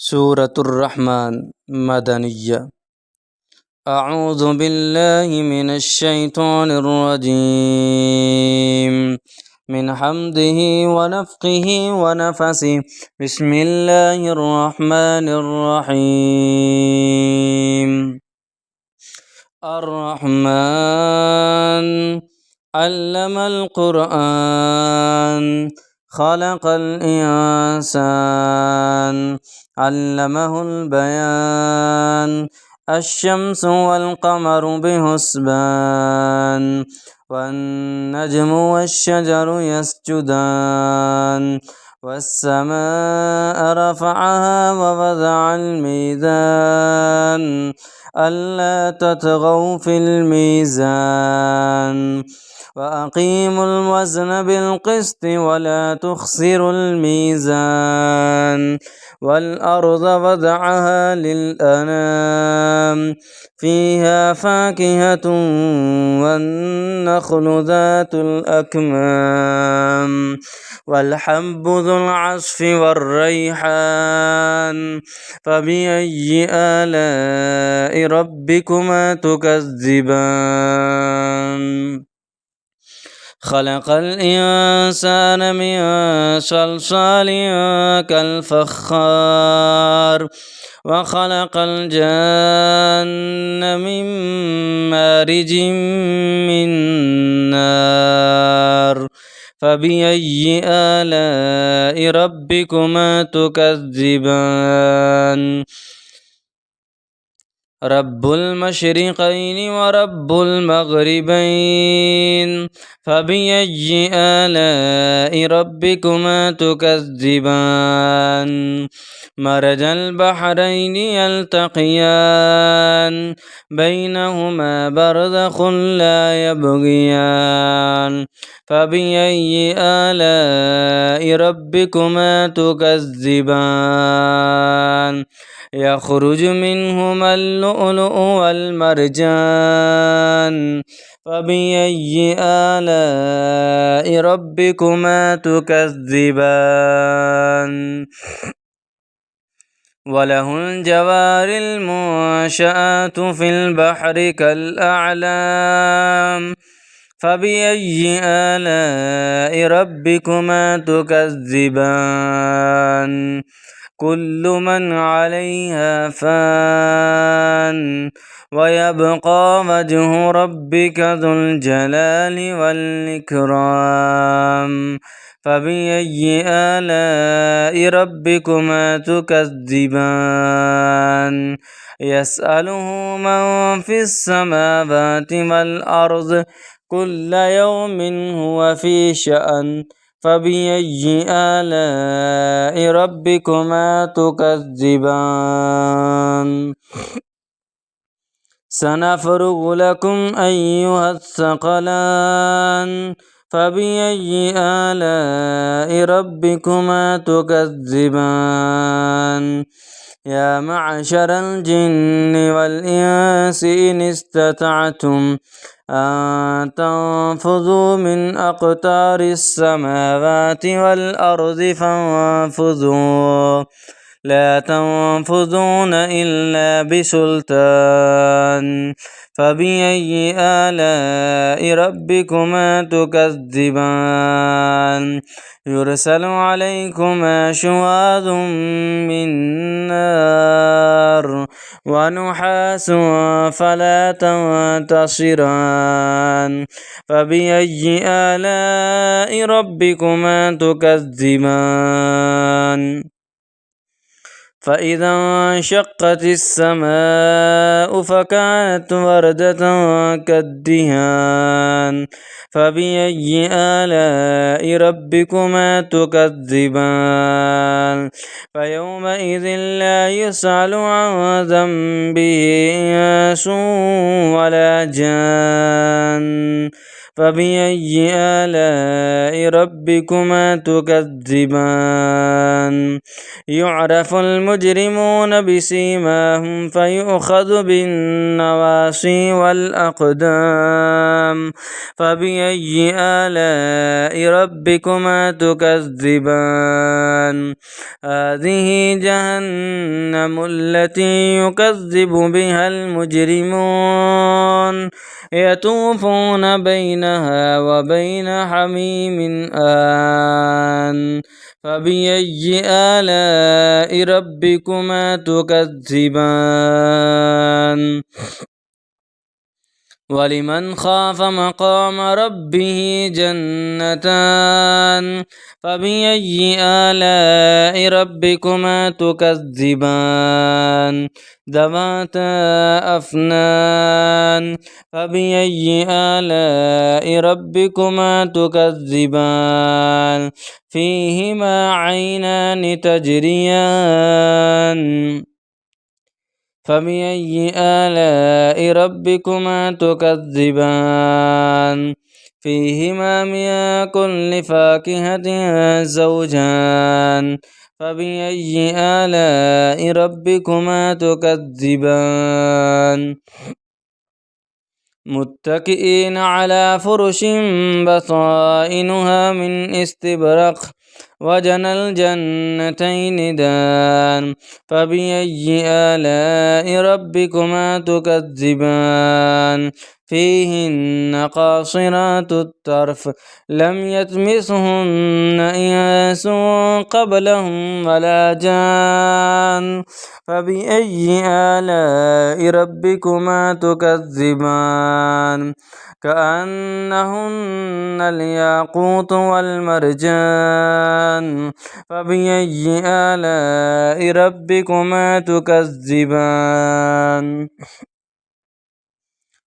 سورة الرحمن مدنية. أعوذ بالله من الشيطان الرجيم من حمده ونفخه ونفسه. بسم الله الرحمن الرحيم. الرحمن علم القرآن خلق الإنسان علمه البيان. الشمس والقمر بحسبان والنجم والشجر يسجدان. والسماء رفعها ووضع الميزان ألا تطغوا في الميزان وأقيموا الوزن بالقسط ولا تخسروا الميزان. والأرض وضعها للأنام فيها فاكهة والنخل ذات الأكمام والحب ذو العصف والريحان. فبأي آلاء ربكما تكذبان. خلق الإنسان من صلصال كالفخار وخلق الجن من مارج من نار. فبأي آلاء ربكما تكذبان. رب المشرقين ورب المغربين. فبأي آلاء ربكما تكذبان. مرج البحرين يلتقيان بينهما برزخ لا يبغيان. فبأي آلاء ربكما تكذبان. يخرج منهما اللؤلؤ والمرجان. فبأي آلاء ربكما تكذبان. وله الجوار المنشآت في البحر كالأعلام. فبأي آلاء ربكما تكذبان. كل من عليها فان ويبقى وجه ربك ذو الجلال والإكرام. فبأي آلاء ربكما تكذبان. يسأله من في السماوات والأرض كل يوم هو في شأن. فبأي آلاء ربكما تكذبان. سنفرغ لكم أيها الثقلان. فبأي آلاء ربكما تكذبان. يا معشر الجن والإنس إن استطعتم أن تنفذوا من أقطار السماوات والأرض فانفذوا لا تنفذون إلا بسلطان. فبأي آلاء ربكما تكذبان. يرسل عليكما شواظ من نار ونحاس فلا تنتصران. فبأي آلاء ربكما تكذبان. فإذا انشقت السماء فكانت وردة كالدهان. فبأي آلاء ربكما تكذبان. فيومئذ لا يسأل عن ذنبه إنس ولا جان. فبأي آلاء ربكما تكذبان يعرف المجرمون بسيماهم فيؤخذ بالنواصي والأقدام فبأي آلاء ربكما تكذبان هذه جهنم التي يكذب بها المجرمون يطوفون بينها وبين حميم آن فبأي آلاء ربكما تكذبان ولمن خاف مقام ربه جنتان فبأي آلاء ربكما تكذبان ذواتا أفنان فبأي آلاء ربكما تكذبان فيهما عينان تجريان فبأي آلاء ربكما تكذبان فيهما من كل فاكهة زوجان فبأي آلاء ربكما تكذبان متكئين على فرش بطائنها من استبرق وجنى الجنتين دان فبأي آلاء ربكما تكذبان فيهن قاصرات الطرف لم يطمثهن إنس قبلهم ولا جان فبأي آلاء ربكما تكذبان كأنهن الياقوت والمرجان فبأي آلاء ربكما تكذبان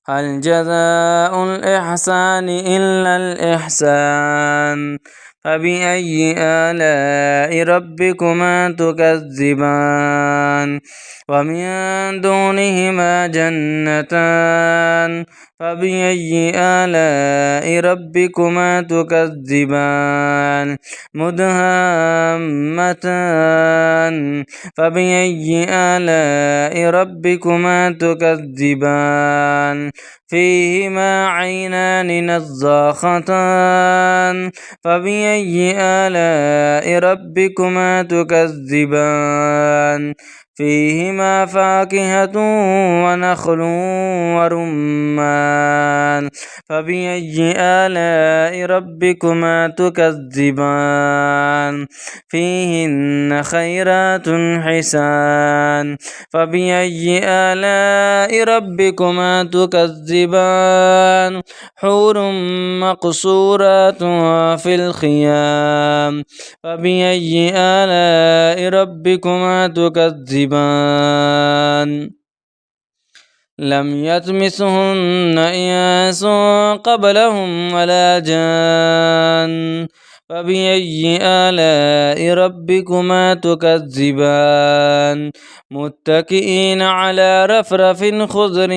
هل جزاء الإحسان إلا الإحسان فبأي آلاء ربكما تكذبان ومن دونهما جنتان فبأي آلاء ربكما تكذبان مدهامتان فبأي آلاء ربكما تكذبان فيهما عينان نضاختان فبأي آلاء ربكما تكذبان فيهما فاكهة ونخل ورمان فبأي آلاء ربكما تكذبان فيهن خيرات حسان فبأي آلاء ربكما تكذبان حور مقصورات في الخيام فبأي آلاء ربكما تكذبان لم يطمثهن إنس قبلهم ولا جان فبأي آلاء ربكما تكذبان متكئين على رفرف خضر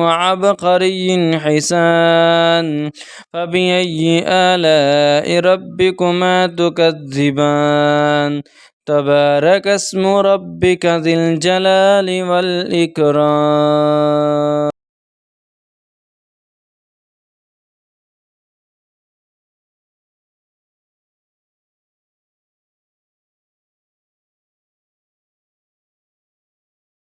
وعبقري حسان فبأي آلاء ربكما تكذبان تبارك اسم ربك ذي الجلال والإكرام.